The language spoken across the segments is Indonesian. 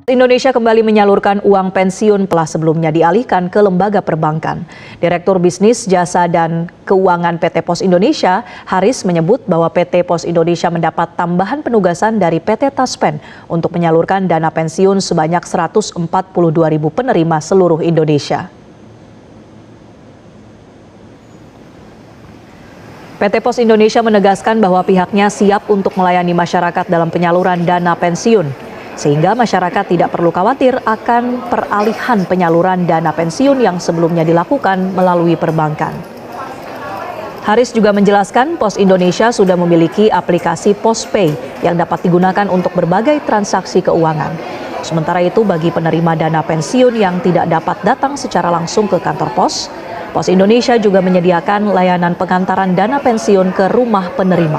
Indonesia kembali menyalurkan uang pensiun telah sebelumnya dialihkan ke lembaga perbankan. Direktur Bisnis, Jasa, dan Keuangan PT Pos Indonesia, Haris, menyebut bahwa PT Pos Indonesia mendapat tambahan penugasan dari PT Taspen untuk menyalurkan dana pensiun sebanyak 142.000 penerima seluruh Indonesia. PT Pos Indonesia menegaskan bahwa pihaknya siap untuk melayani masyarakat dalam penyaluran dana pensiun, sehingga masyarakat tidak perlu khawatir akan peralihan penyaluran dana pensiun yang sebelumnya dilakukan melalui perbankan. Haris juga menjelaskan Pos Indonesia sudah memiliki aplikasi PosPay yang dapat digunakan untuk berbagai transaksi keuangan. Sementara itu, bagi penerima dana pensiun yang tidak dapat datang secara langsung ke kantor pos, Pos Indonesia juga menyediakan layanan pengantaran dana pensiun ke rumah penerima.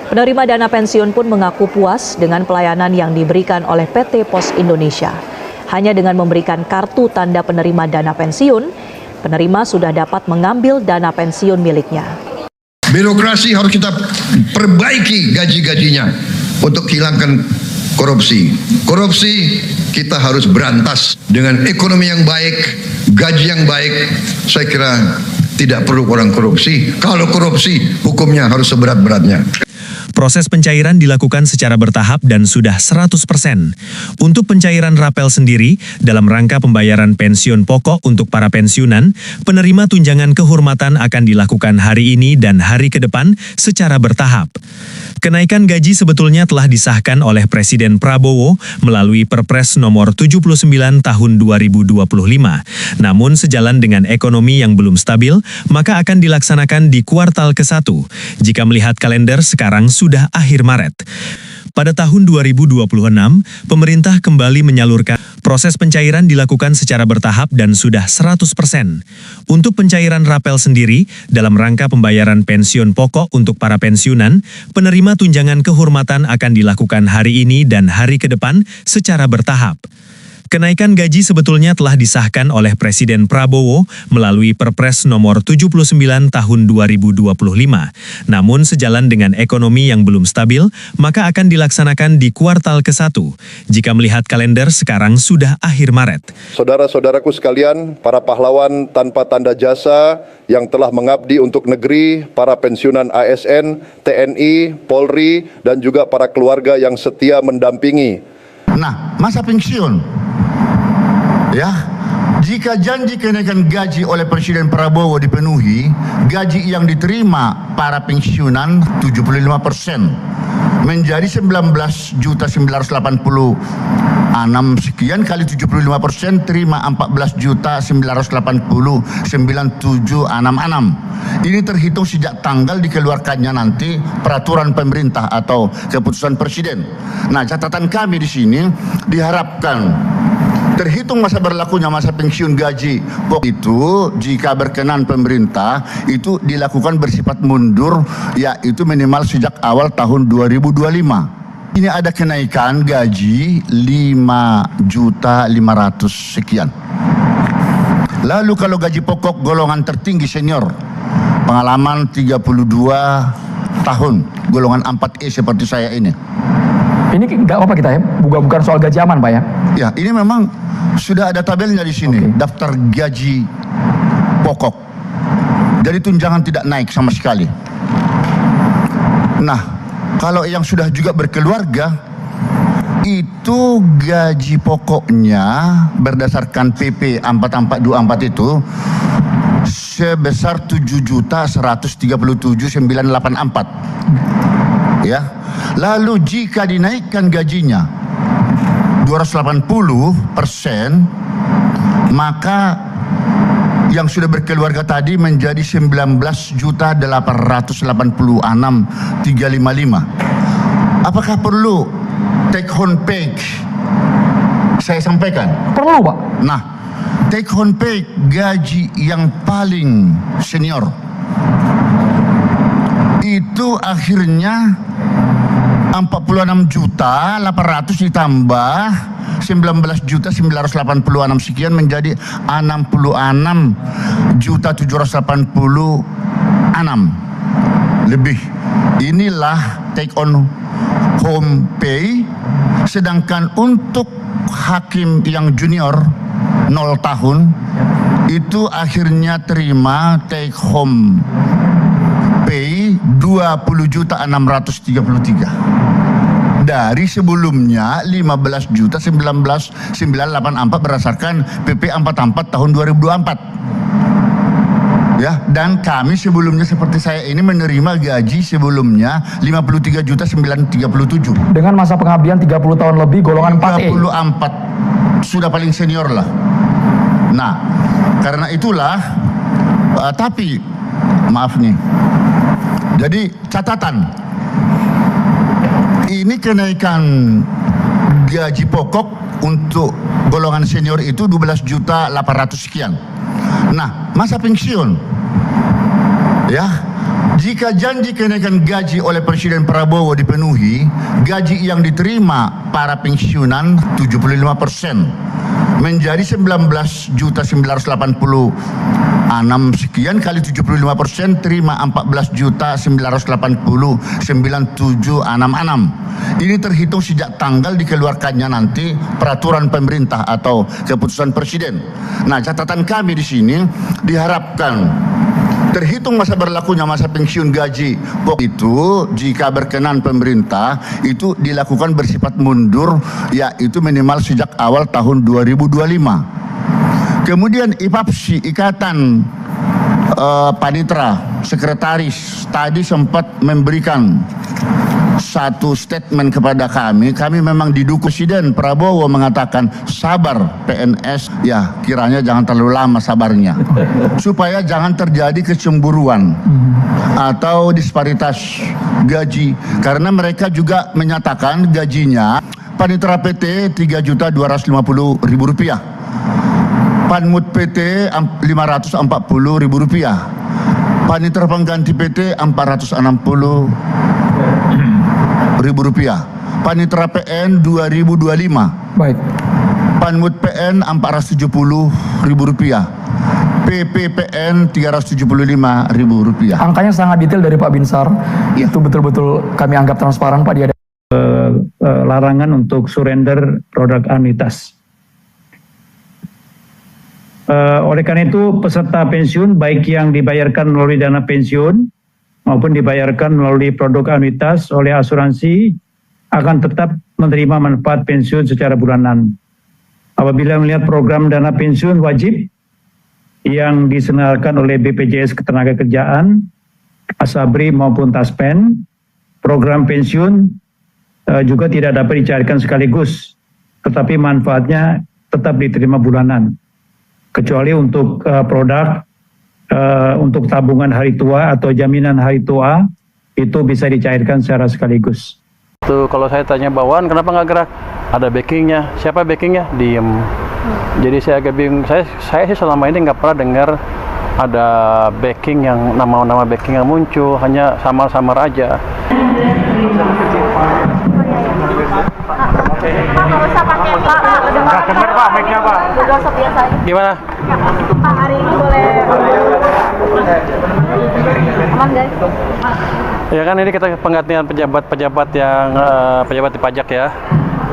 Penerima dana pensiun pun mengaku puas dengan pelayanan yang diberikan oleh PT Pos Indonesia. Hanya dengan memberikan kartu tanda penerima dana pensiun, penerima sudah dapat mengambil dana pensiun miliknya. Birokrasi harus kita perbaiki gaji-gajinya untuk hilangkan korupsi. Korupsi kita harus berantas dengan ekonomi yang baik, gaji yang baik. Saya kira tidak perlu orang korupsi. Kalau korupsi, hukumnya harus seberat-beratnya. Proses pencairan dilakukan secara bertahap dan sudah 100%. Untuk pencairan rapel sendiri, dalam rangka pembayaran pensiun pokok untuk para pensiunan, penerima tunjangan kehormatan akan dilakukan hari ini dan hari ke depan secara bertahap. Kenaikan gaji sebetulnya telah disahkan oleh Presiden Prabowo melalui Perpres nomor 79 tahun 2025. Namun sejalan dengan ekonomi yang belum stabil, maka akan dilaksanakan di kuartal ke-1. Jika melihat kalender sekarang sudah akhir Maret. Pada tahun 2026, pemerintah kembali menyalurkan. Proses pencairan dilakukan secara bertahap dan sudah 100%. Untuk pencairan rapel sendiri, dalam rangka pembayaran pensiun pokok untuk para pensiunan, penerima tunjangan kehormatan akan dilakukan hari ini dan hari ke depan secara bertahap. Kenaikan gaji sebetulnya telah disahkan oleh Presiden Prabowo melalui Perpres nomor 79 tahun 2025. Namun sejalan dengan ekonomi yang belum stabil, maka akan dilaksanakan di kuartal ke-1. Jika melihat kalender sekarang sudah akhir Maret. Saudara-saudaraku sekalian, para pahlawan tanpa tanda jasa yang telah mengabdi untuk negeri, para pensiunan ASN, TNI, Polri, dan juga para keluarga yang setia mendampingi. Nah, masa pensiun. Ya, jika janji kenaikan gaji oleh Presiden Prabowo dipenuhi, gaji yang diterima para pensiunan 75% menjadi 19.986 sekian kali 75% terima 14.989.766. Ini terhitung sejak tanggal dikeluarkannya nanti peraturan pemerintah atau keputusan Presiden. Nah, catatan kami di sini diharapkan terhitung masa berlakunya masa pensiun gaji pokok itu, jika berkenan pemerintah, itu dilakukan bersifat mundur, yaitu minimal sejak awal tahun 2025. Ini ada kenaikan gaji 5.500.000 sekian. Lalu kalau gaji pokok golongan tertinggi senior, pengalaman 32 tahun, golongan 4E seperti saya ini. Ini nggak apa-apa kita ya, bukan soal gaji aman Pak ya? Ya, ini memang sudah ada tabelnya di sini, daftar gaji pokok. Jadi tunjangan tidak naik sama sekali. Nah, kalau yang sudah juga berkeluarga, itu gaji pokoknya berdasarkan PP 4424 itu sebesar 7.137.984. Ya. Lalu jika dinaikkan gajinya 280%, maka yang sudah berkeluarga tadi menjadi 19.886.355. Apakah perlu take home pay? Saya sampaikan. Perlu, Pak. Nah, take home pay gaji yang paling senior itu akhirnya 46.800.000 ditambah 19.986 sekian menjadi 66.786 lebih. Inilah take on home pay. Sedangkan untuk hakim yang junior 0 tahun itu akhirnya terima take home pay 20.633 dari sebelumnya 15.19.984 berdasarkan PP 44 tahun 2024. Ya, dan kami sebelumnya seperti saya ini menerima gaji sebelumnya 53.937. Dengan masa pengabdian 30 tahun lebih golongan 4E. 34 sudah paling senior lah. Nah, karena itulah tapi maaf nih. Jadi catatan ini kenaikan gaji pokok untuk golongan senior itu 12.800 sekian. Nah, masa pensiun, ya, jika janji kenaikan gaji oleh Presiden Prabowo dipenuhi, gaji yang diterima para pensiunan 75% menjadi 19.986 sekian kali 75% terima 14.989.976. Ini terhitung sejak tanggal dikeluarkannya nanti peraturan pemerintah atau keputusan presiden. Nah, catatan kami di sini diharapkan terhitung masa berlakunya masa pensiun gaji pokok itu jika berkenan pemerintah itu dilakukan bersifat mundur, yaitu minimal sejak awal tahun 2025. Kemudian IPAPSI, Ikatan Panitra Sekretaris tadi sempat memberikan satu statement kepada kami memang didukung. Presiden Prabowo mengatakan sabar PNS, ya kiranya jangan terlalu lama sabarnya supaya jangan terjadi kecemburuan atau disparitas gaji, karena mereka juga menyatakan gajinya Panitra PT Rp3.250.000, Panmut PT Rp540.000, Panitra Pengganti PT Rp460.000, Panitra PN Rp2.025, Baik. Panmut PN Rp470.000, PPPN Rp375.000. Angkanya sangat detail dari Pak Binsar. Ya. Itu betul-betul kami anggap transparan, Pak. Dia ada larangan untuk surrender produk anuitas. Oleh karena itu peserta pensiun baik yang dibayarkan melalui dana pensiun maupun dibayarkan melalui produk anuitas oleh asuransi akan tetap menerima manfaat pensiun secara bulanan. Apabila melihat program dana pensiun wajib yang diselenggarakan oleh BPJS Ketenagakerjaan, Asabri maupun Taspen, program pensiun juga tidak dapat dicairkan sekaligus, tetapi manfaatnya tetap diterima bulanan. Kecuali untuk produk untuk tabungan hari tua atau jaminan hari tua, itu bisa dicairkan secara sekaligus. Tuh, kalau saya tanya bawaan kenapa nggak gerak, ada backingnya. Siapa backingnya? Diem. Jadi saya agak bingung. Saya sih selama ini nggak pernah dengar ada backing yang nama-nama backing yang muncul, hanya samar-samar aja. Nggak usah pakai Pak, dengar Pak, mic-nya Pak. Udah biasa aja. Gimana? Pak, hari ini boleh aman guys. Ya kan ini kita penggantian pejabat-pejabat yang pejabat di pajak ya,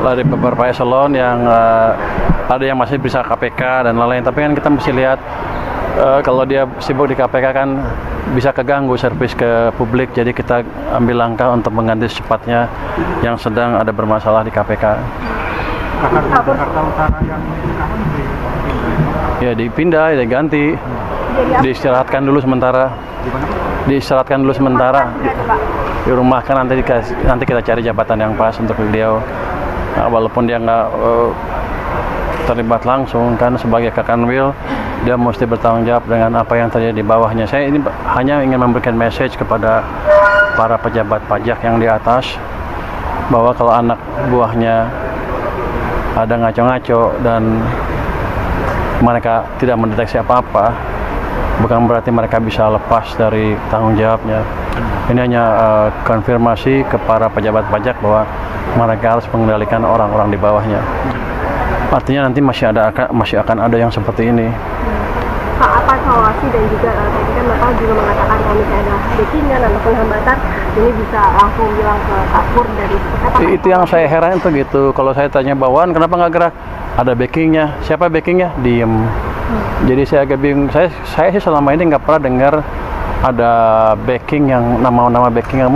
dari beberapa eselon yang ada yang masih bisa KPK dan lain-lain. Tapi kan kita mesti lihat kalau dia sibuk di KPK kan bisa keganggu servis ke publik. Jadi kita ambil langkah untuk mengganti secepatnya yang sedang ada bermasalah di KPK. Ya dipindah, ya diganti, diistirahatkan dulu sementara. Diistirahatkan dulu sementara. Dirumahkan, nanti kita cari jabatan yang pas untuk beliau. Nah, walaupun dia nggak terlibat langsung kan sebagai kakanwil, dia mesti bertanggung jawab dengan apa yang terjadi di bawahnya. Saya ini hanya ingin memberikan message kepada para pejabat pajak yang di atas, bahwa kalau anak buahnya ada ngaco-ngaco dan mereka tidak mendeteksi apa-apa, bukan berarti mereka bisa lepas dari tanggung jawabnya. Ini hanya konfirmasi ke para pejabat pajak bahwa mereka harus mengendalikan orang-orang di bawahnya. Artinya nanti masih akan ada yang seperti ini. Pak, apa evaluasi dan juga tadi kan ASN maka juga mengatakan kalau misalnya ada backingan ataupun hambatan, ini bisa langsung bilang ke Kak Pur dari Itu yang saya heran tuh gitu. Kalau saya tanya bawahan, kenapa nggak gerak? Ada backingnya. Siapa backingnya? Diem. Jadi saya agak bingung. Saya sih selama ini nggak pernah dengar ada backing yang nama-nama backing yang